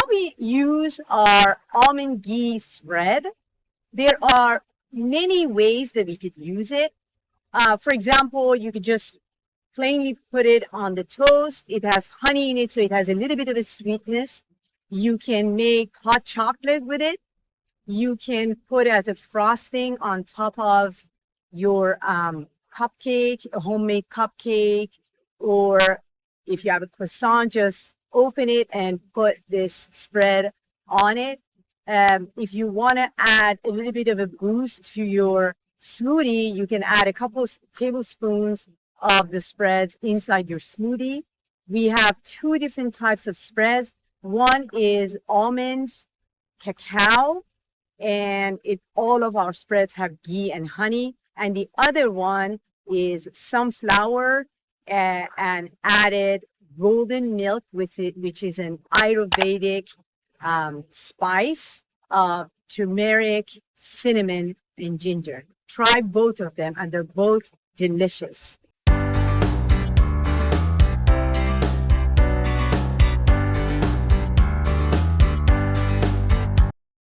we use our almond ghee spread, there are many ways that we could use it. For example, you could just plainly put it on the toast. It has honey in it, so it has a little bit of a sweetness. You can make hot chocolate with it. You can put it as a frosting on top of your cupcake, a homemade cupcake, or if you have a croissant, just open it and put this spread on it. If you want to add a little bit of a boost to your smoothie, you can add a couple of tablespoons of the spreads inside your smoothie. We have two different types of spreads. One is almond cacao, and all of our spreads have ghee and honey. And the other one is sunflower and added golden milk, which is an Ayurvedic spice of turmeric, cinnamon, and ginger. Try both of them, and they're both delicious.